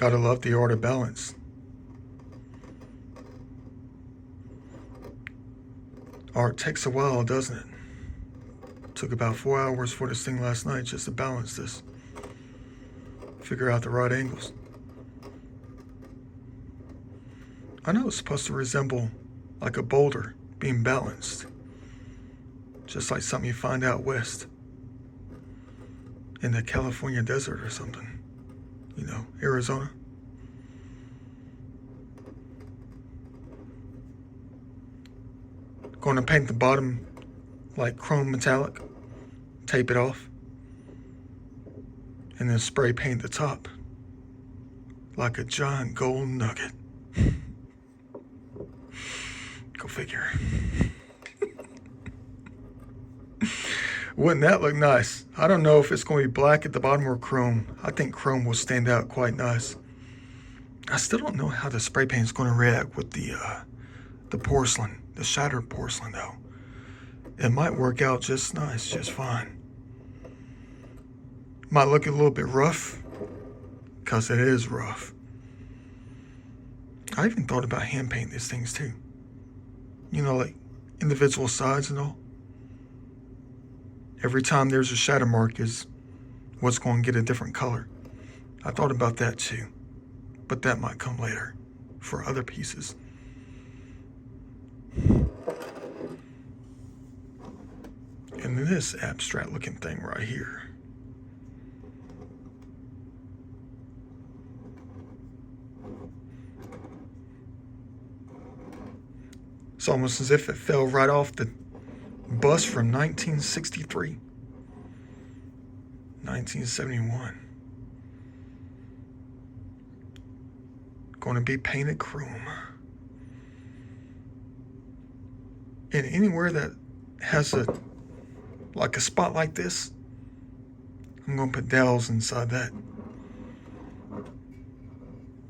Gotta love the art of balance. Art takes a while, doesn't it? Took about 4 hours for this thing last night just to balance this. Figure out the right angles. I know it's supposed to resemble like a boulder being balanced. Just like something you find out west. In the California desert or something. You know, Arizona. Going to paint the bottom like chrome metallic. Tape it off. And then spray paint the top. Like a giant gold nugget. Go figure. Wouldn't that look nice? I don't know if it's going to be black at the bottom or chrome. I think chrome will stand out quite nice. I still don't know how the spray paint is going to react with the porcelain, the shattered porcelain though. It might work out just nice, just fine. Might look a little bit rough, because it is rough. I even thought about hand painting these things too. You know, like individual sides and all. Every time there's a shadow mark is what's going to get a different color. I thought about that too, but that might come later for other pieces. And this abstract looking thing right here. It's almost as if it fell right off the bus from 1963, 1971. Going to be painted chrome. And anywhere that has a spot like this, I'm going to put dowels inside that.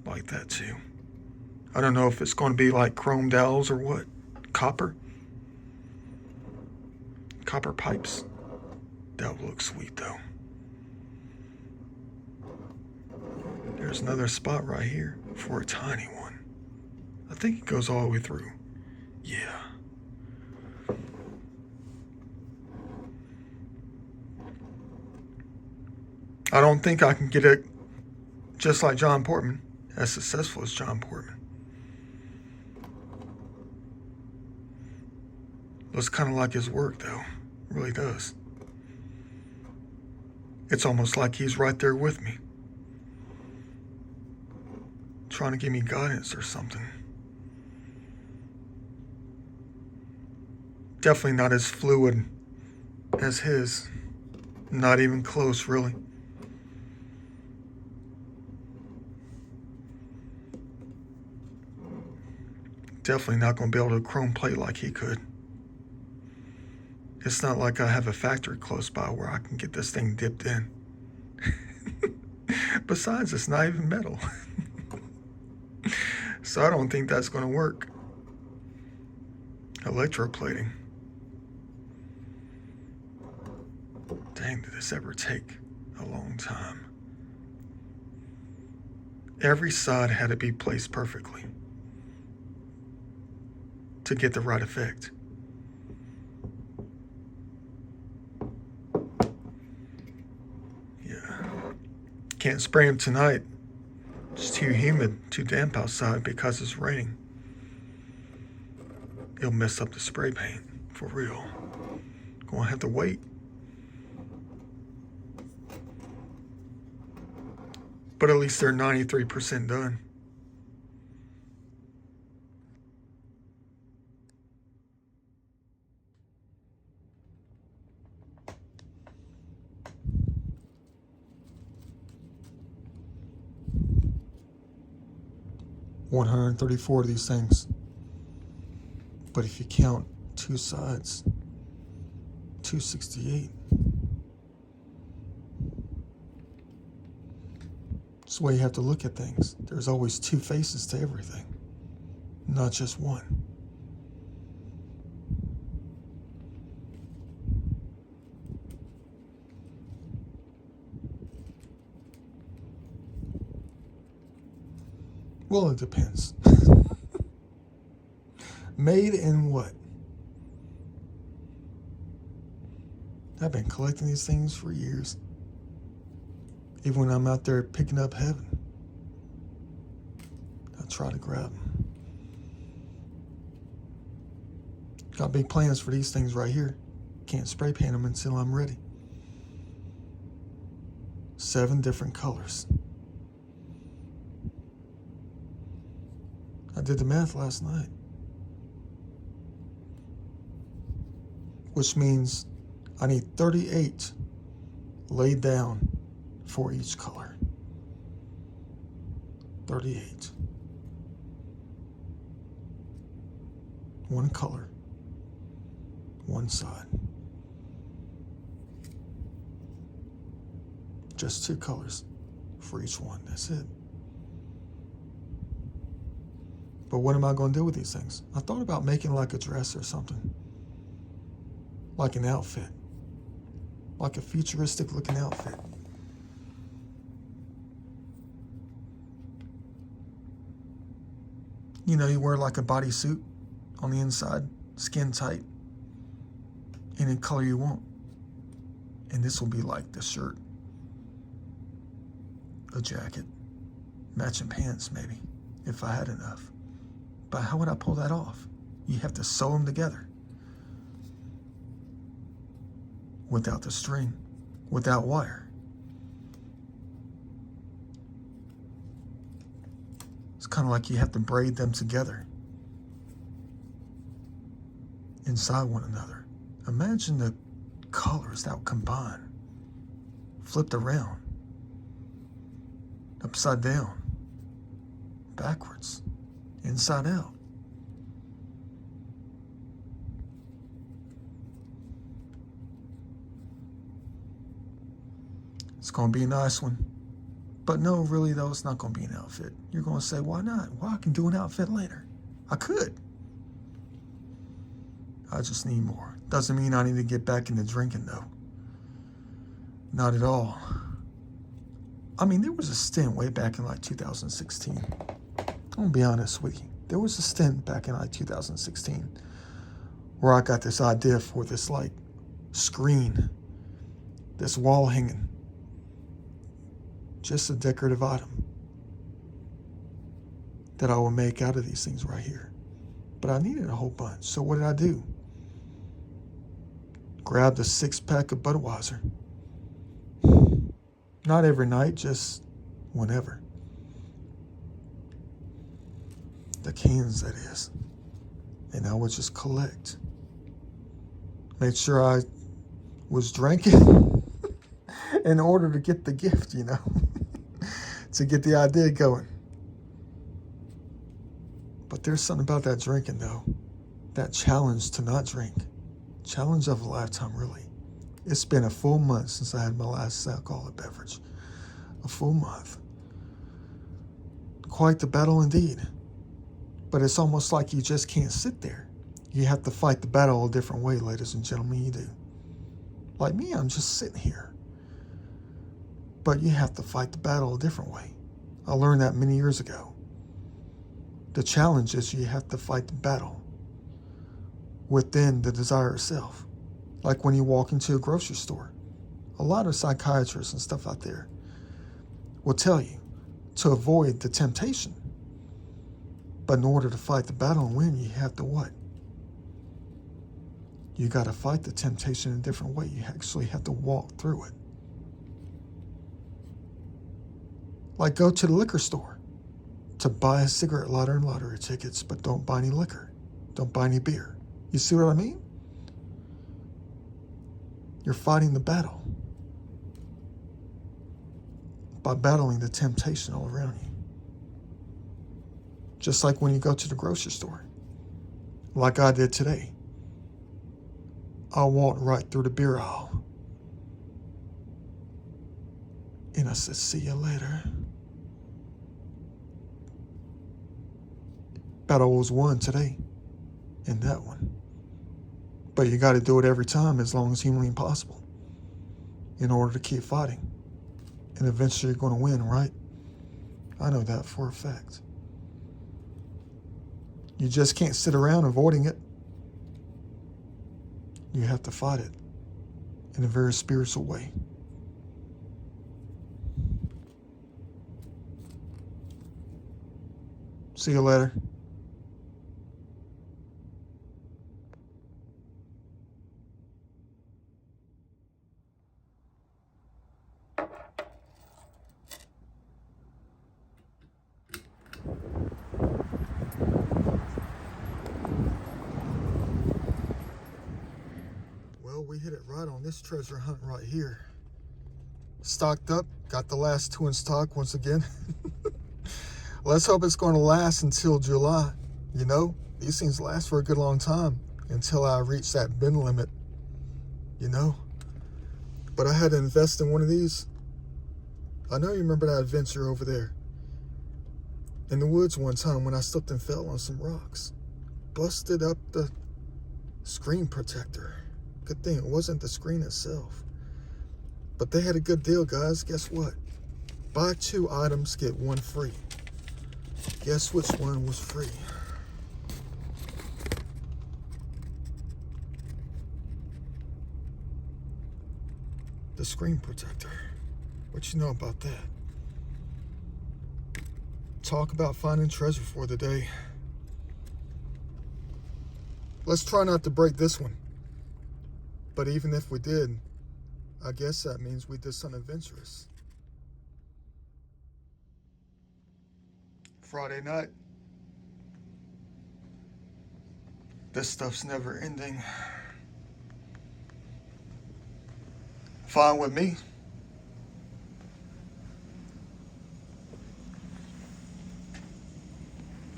Like that too. I don't know if it's going to be like chrome dowels or what. Copper pipes. That would look sweet though. There's another spot right here for a tiny one. I think it goes all the way through. Yeah. I don't think I can get it just like John Portman, as successful as John Portman. Looks kind of like his work though. Really does. It's almost like he's right there with me. Trying to give me guidance or something. Definitely not as fluid as his. Not even close, really. Definitely not going to be able to chrome plate like he could. It's not like I have a factory close by where I can get this thing dipped in. Besides, it's not even metal. So I don't think that's going to work. Electroplating. Dang, did this ever take a long time? Every side had to be placed perfectly to get the right effect. Can't spray him tonight. It's too humid, too damp outside because it's raining. It'll mess up the spray paint, for real. Gonna have to wait. But at least they're 93% done. $134 of these things. But if you count two sides, 268. That's the way you have to look at things. There's always two faces to everything, not just one. Well, it depends. Made in what? I've been collecting these things for years. Even when I'm out there picking up heaven, I try to grab them. Got big plans for these things right here. Can't spray paint them until I'm ready. 7 different colors. I did the math last night, which means I need 38 laid down for each color. 38. One color, one side. Just 2 colors for each one. That's it. But what am I going to do with these things? I thought about making like a dress or something. Like an outfit. Like a futuristic looking outfit. You know, you wear like a bodysuit on the inside, skin tight, any color you want. And this will be like the shirt, a jacket, matching pants maybe, if I had enough. But how would I pull that off? You have to sew them together. Without the string, without wire. It's kind of like you have to braid them together inside one another. Imagine the colors that would combine, flipped around, upside down, backwards, inside out. It's going to be a nice one. But no, really though, it's not going to be an outfit. You're going to say, why not? Well, I can do an outfit later. I could. I just need more. Doesn't mean I need to get back into drinking though. Not at all. I mean, there was a stint way back in like 2016. I'm going to be honest with you. There was a stint back in like 2016 where I got this idea for this like screen, this wall hanging. Just a decorative item that I would make out of these things right here. But I needed a whole bunch. So what did I do? Grabbed a 6-pack of Budweiser. Not every night, just whenever. The cans, that is. And I would just collect. Made sure I was drinking in order to get the gift, you know. To get the idea going. But there's something about that drinking, though. That challenge to not drink. Challenge of a lifetime, really. It's been a full month since I had my last alcoholic beverage. A full month. Quite the battle indeed. But it's almost like you just can't sit there. You have to fight the battle a different way, ladies and gentlemen, you do. Like me, I'm just sitting here. But you have to fight the battle a different way. I learned that many years ago. The challenge is you have to fight the battle within the desire itself. Like when you walk into a grocery store. A lot of psychiatrists and stuff out there will tell you to avoid the temptation. But in order to fight the battle and win, you have to what? You got to fight the temptation in a different way. You actually have to walk through it. Like go to the liquor store to buy a cigarette lighter and lottery tickets, but don't buy any liquor. Don't buy any beer. You see what I mean? You're fighting the battle by battling the temptation all around you. Just like when you go to the grocery store, like I did today. I walked right through the beer aisle. And I said, see you later. Battle was won today in that one. But you got to do it every time as long as humanly possible in order to keep fighting. And eventually you're going to win, right? I know that for a fact. You just can't sit around avoiding it. You have to fight it in a very spiritual way. See you later. Well, we hit it right on this treasure hunt right here. Stocked up, got the last 2 in stock once again. Let's hope it's going to last until July. You know, these things last for a good long time until I reach that bin limit, you know. But I had to invest in one of these. I know you remember that adventure over there in the woods one time when I slipped and fell on some rocks. Busted up the screen protector. Good thing it wasn't the screen itself. But they had a good deal, guys. Guess what? Buy 2 items, get 1 free. Guess which one was free? The screen protector. What you know about that? Talk about finding treasure for the day. Let's try not to break this one. But even if we did, I guess that means we did something adventurous. Friday night. This stuff's never ending. Fine with me.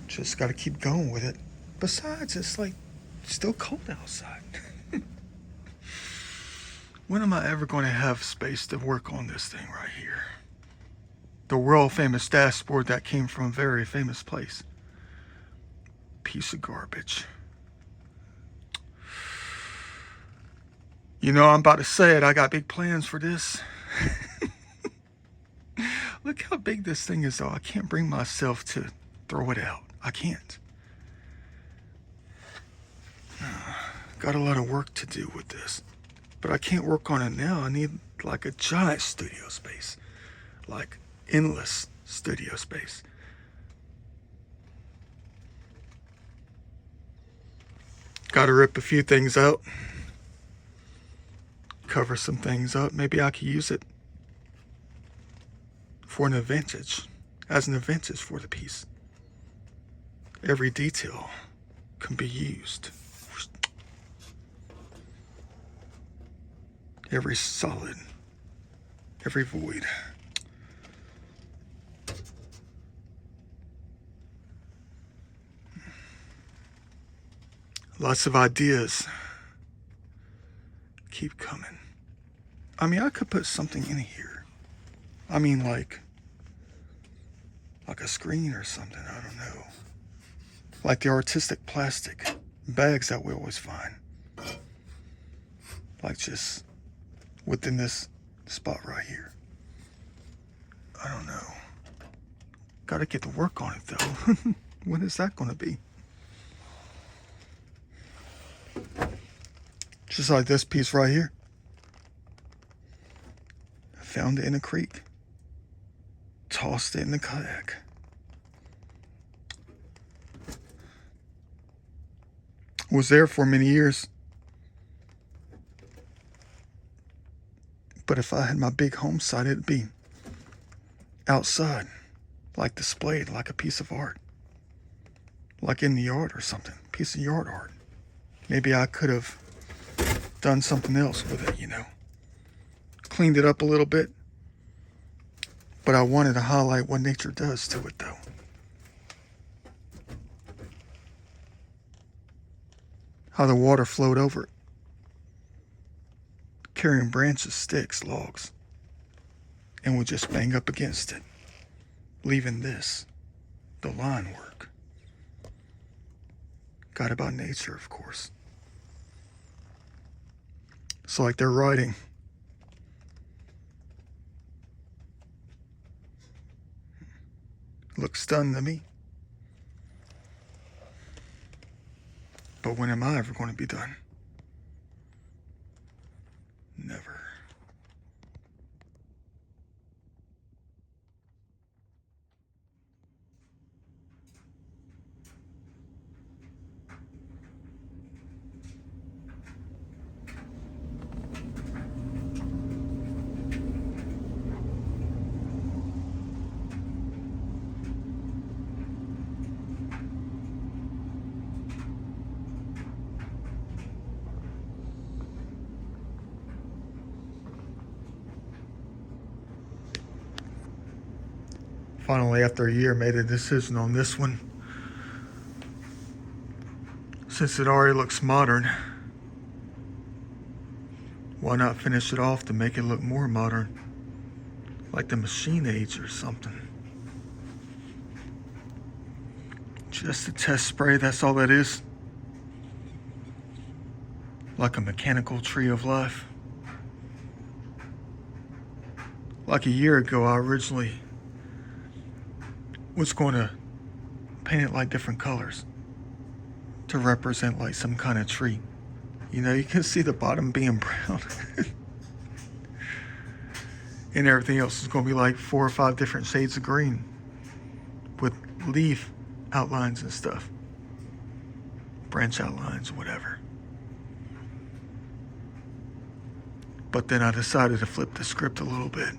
Just gotta keep going with it. Besides, it's like still cold outside. When am I ever going to have space to work on this thing right here? The world famous dashboard that came from a very famous place. Piece of garbage. You know, I'm about to say it. I got big plans for this. Look how big this thing is, though. I can't bring myself to throw it out. I can't. Got a lot of work to do with this. But I can't work on it now. I need like a giant studio space. Like endless studio space. Got to rip a few things out. Cover some things up. Maybe I could use it for an advantage. As an advantage for the piece. Every detail can be used. Every solid. Every void. Lots of ideas keep coming. I mean, I could put something in here. I mean, like a screen or something. I don't know. Like the artistic plastic bags that we always find. Like just within this spot right here. I don't know. Gotta get to work on it though. When is that gonna be? Just like this piece right here. I found it in a creek. Tossed it in the kayak. Was there for many years. But if I had my big home site, it'd be outside, like displayed like a piece of art. Like in the yard or something, piece of yard art. Maybe I could have done something else with it, you know. Cleaned it up a little bit. But I wanted to highlight what nature does to it though. How the water flowed over it. Carrying branches, sticks, logs. And would just bang up against it. Leaving this, the line work. Got about nature, of course. It's like they're writing. Looks done to me. But when am I ever going to be done? Never. Finally, after a year, made a decision on this one. Since it already looks modern, why not finish it off to make it look more modern? Like the machine age or something. Just a test spray, that's all that is. Like a mechanical tree of life. Like a year ago, I originally was going to paint it like different colors to represent like some kind of tree. You know, you can see the bottom being brown. And everything else is going to be like 4 or 5 different shades of green with leaf outlines and stuff. Branch outlines, whatever. But then I decided to flip the script a little bit.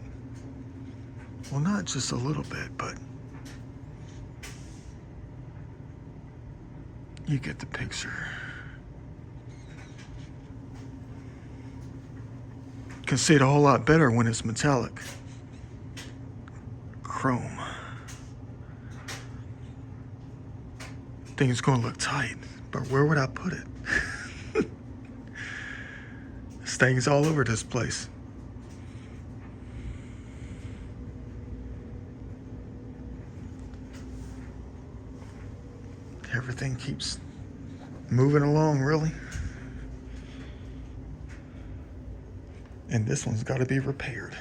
Well, not just a little bit, but you get the picture. You can see it a whole lot better when it's metallic. Chrome. Think it's gonna look tight, but where would I put it? This thing's all over this place. Everything keeps moving along, really. And this one's got to be repaired.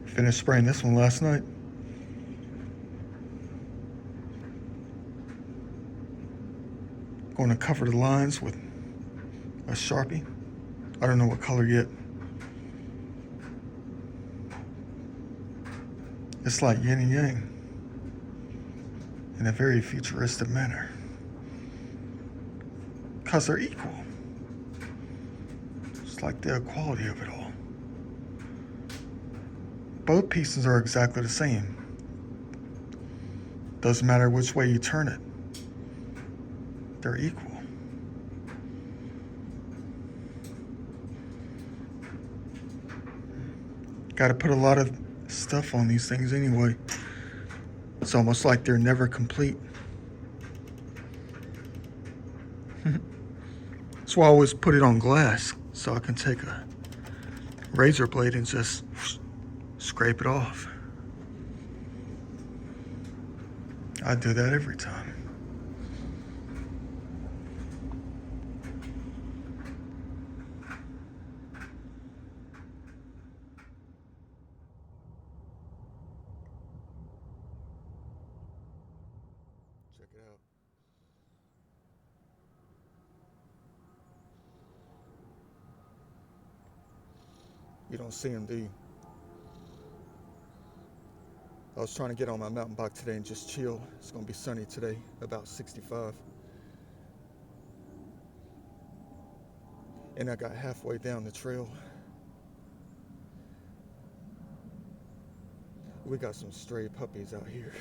Finished spraying this one last night. Going to cover the lines with a Sharpie. I don't know what color yet. It's like yin and yang in a very futuristic manner. Because they're equal. It's like the equality of it all. Both pieces are exactly the same. Doesn't matter which way you turn it. They're equal. Got to put a lot of stuff on these things anyway. It's almost like they're never complete. That's why I always put it on glass, so I can take a razor blade and just scrape it off. I do that every time. Check it out. You don't see them, do you? I was trying to get on my mountain bike today and just chill. It's going to be sunny today, about 65. And I got halfway down the trail. We got some stray puppies out here.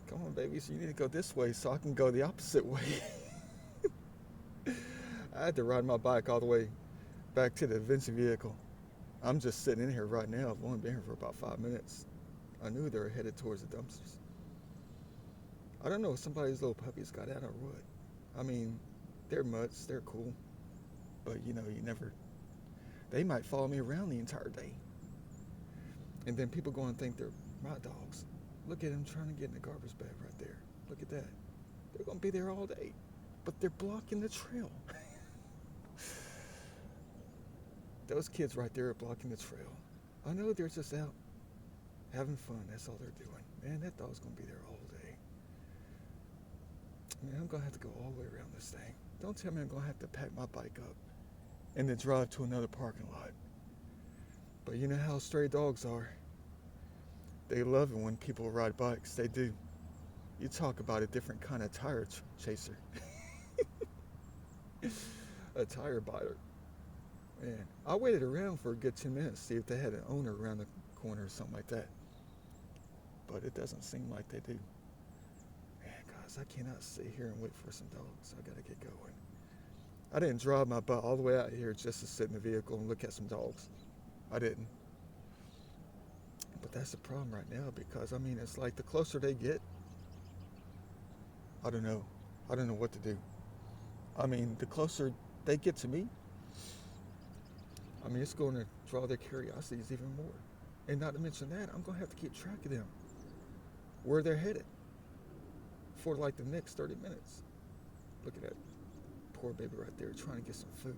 Come on, baby, so you need to go this way so I can go the opposite way. I had to ride my bike all the way back to the Vinci vehicle. I'm just sitting in here right now. I've only been here for about 5 minutes. I knew they were headed towards the dumpsters. I don't know if somebody's little puppies got out or what. I mean, they're mutts, they're cool. But you know, they might follow me around the entire day. And then people go and think they're my dogs. Look at them trying to get in the garbage bag right there. Look at that. They're going to be there all day. But they're blocking the trail. Those kids right there are blocking the trail. I know they're just out having fun. That's all they're doing. Man, that dog's going to be there all day. Man, I'm going to have to go all the way around this thing. Don't tell me I'm going to have to pack my bike up and then drive to another parking lot. But you know how stray dogs are. They love it when people ride bikes. They do. You talk about a different kind of tire chaser. A tire biter. Man, I waited around for a good 2 minutes to see if they had an owner around the corner or something like that. But it doesn't seem like they do. Man, guys, I cannot sit here and wait for some dogs. I gotta get going. I didn't drive my butt all the way out here just to sit in the vehicle and look at some dogs. I didn't. But that's the problem right now because, I mean, it's like the closer they get, I don't know. I don't know what to do. I mean, the closer they get to me, I mean, it's going to draw their curiosities even more. And not to mention that, I'm going to have to keep track of them, where they're headed for like the next 30 minutes. Look at that poor baby right there trying to get some food.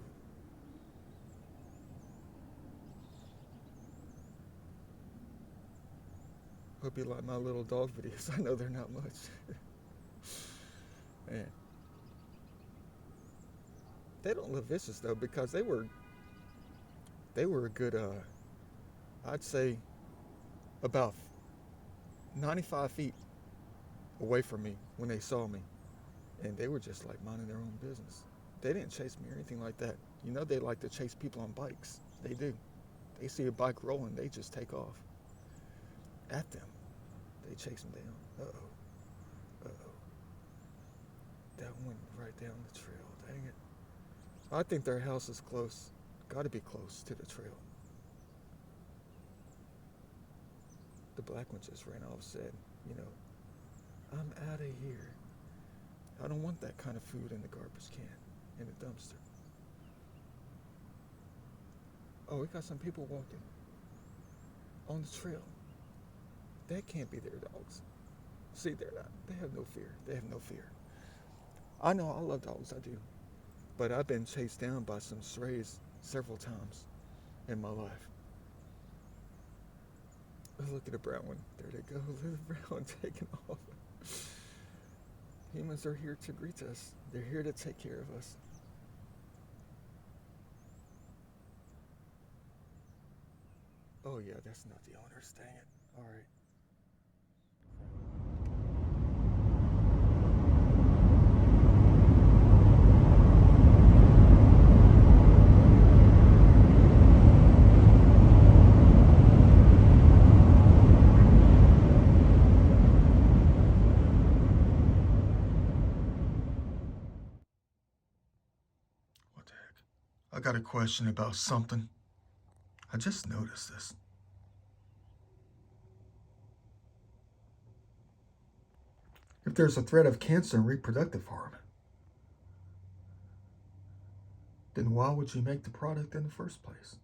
Hope you like my little dog videos. I know they're not much. Man. They don't look vicious though because they were a good, I'd say about 95 feet away from me when they saw me. And they were just like minding their own business. They didn't chase me or anything like that. You know they like to chase people on bikes. They do. They see a bike rolling, they just take off at them. They chase them down. Uh-oh. Uh-oh. That went right down the trail. Dang it. I think their house is close. Got to be close to the trail. The black one just ran off and said, you know, I'm out of here. I don't want that kind of food in the garbage can, in the dumpster. Oh, we got some people walking on the trail. That can't be their dogs. See, they're not. They have no fear. They have no fear. I know I love dogs, I do. But I've been chased down by some strays several times in my life. Oh, look at the brown one. There they go. Look at the brown one taking off. Humans are here to greet us. They're here to take care of us. Oh yeah, that's not the owners. Dang it. All right. What the heck? I got a question about something. I just noticed this. If there's a threat of cancer in reproductive harm, then why would you make the product in the first place?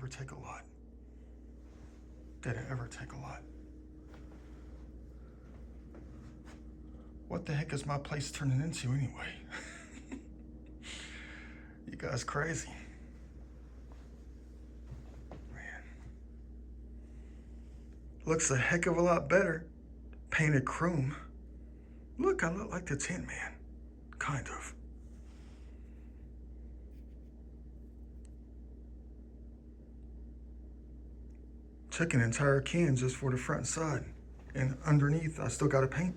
ever take a lot? Did it ever take a lot? What the heck is my place turning into anyway? You guys crazy. Man. Looks a heck of a lot better. Painted chrome. Look, I look like the Tin Man. Kind of. Took an entire can just for the front and side. And underneath, I still got to paint.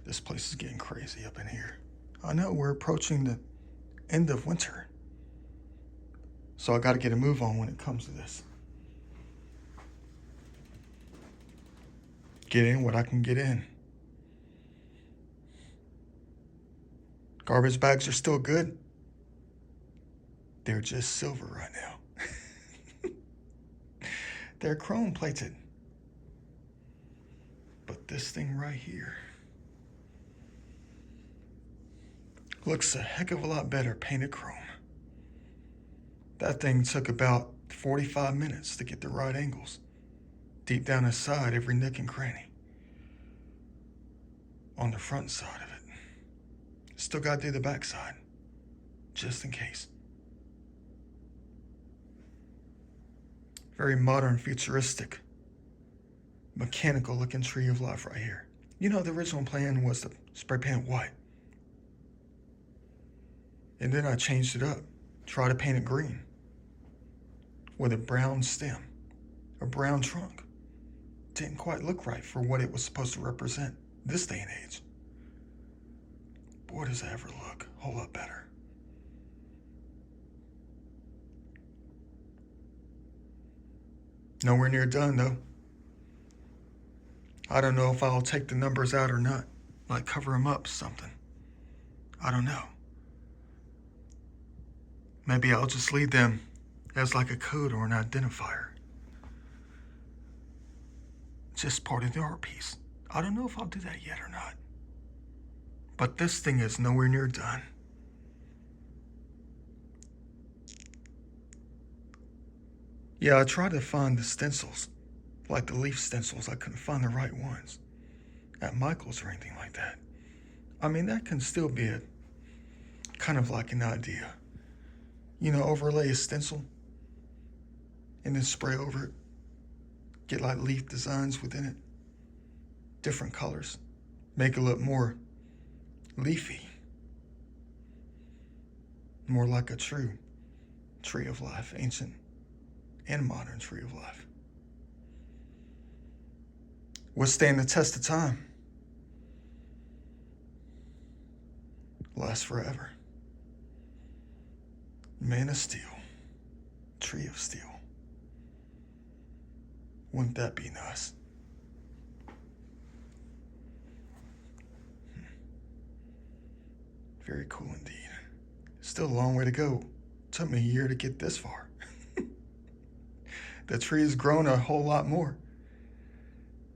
This place is getting crazy up in here. I know we're approaching the end of winter. So I got to get a move on when it comes to this. Get in what I can get in. Garbage bags are still good. They're just silver right now. They're chrome plated. But this thing right here looks a heck of a lot better painted chrome. That thing took about 45 minutes to get the right angles. Deep down inside every nook and cranny. On the front side of it. Still got to do the back side. Just in case. Very modern, futuristic, mechanical looking tree of life right here. You know, the original plan was to spray paint white. And then I changed it up. Tried to paint it green. With a brown stem. A brown trunk. Didn't quite look right for what it was supposed to represent this day and age. Boy, does that ever look a whole lot better. Nowhere near done, though. I don't know if I'll take the numbers out or not. Like cover them up something. I don't know. Maybe I'll just leave them as like a code or an identifier. Just part of the art piece. I don't know if I'll do that yet or not. But this thing is nowhere near done. Yeah, I tried to find the stencils, like the leaf stencils. I couldn't find the right ones at Michael's or anything like that. I mean, that can still be a kind of like an idea. You know, overlay a stencil and then spray over it. Get like leaf designs within it. Different colors. Make it look more leafy. More like a true tree of life, ancient and modern tree of life. Withstand the test of time. Last forever. Man of steel. Tree of steel. Wouldn't that be nice? Very cool indeed. Still a long way to go. Took me a year to get this far. The tree has grown a whole lot more.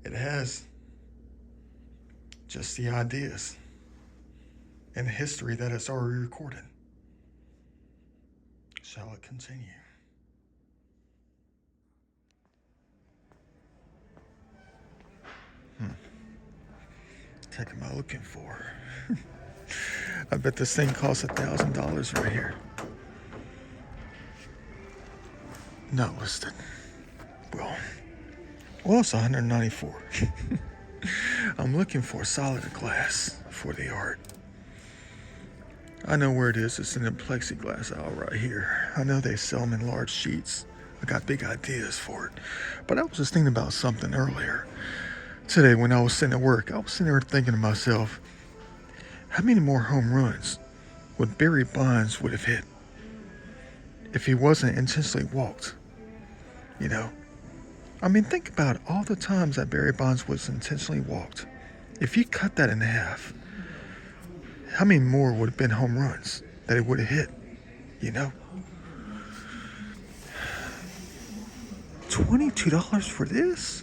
It has. Just the ideas and the history that it's already recorded. Shall it continue? What am I looking for? I bet this thing costs $1,000 right here. Not listed. Well, it's $194. I'm looking for solid glass for the art. I know where it is. It's in the plexiglass aisle right here. I know they sell them in large sheets. I got big ideas for it. But I was just thinking about something earlier. Today when I was sitting at work, I was sitting there thinking to myself, how many more home runs would Barry Bonds would have hit if he wasn't intentionally walked? You know? I mean, think about all the times that Barry Bonds was intentionally walked. If you cut that in half, how many more would have been home runs that he would have hit? You know? $22 for this?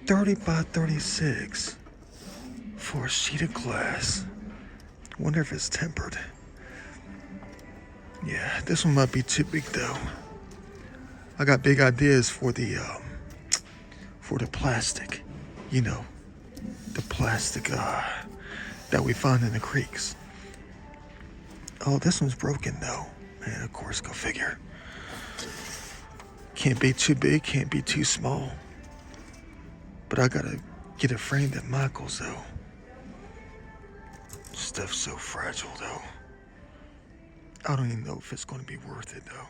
30 by 36 for a sheet of glass. Wonder if it's tempered. Yeah, this one might be too big though. I got big ideas for the plastic. You know, the plastic that we find in the creeks. Oh, this one's broken though. Man, of course, go figure. Can't be too big, can't be too small. But I gotta get it framed at Michael's though. Stuff's so fragile though. I don't even know if it's gonna be worth it though.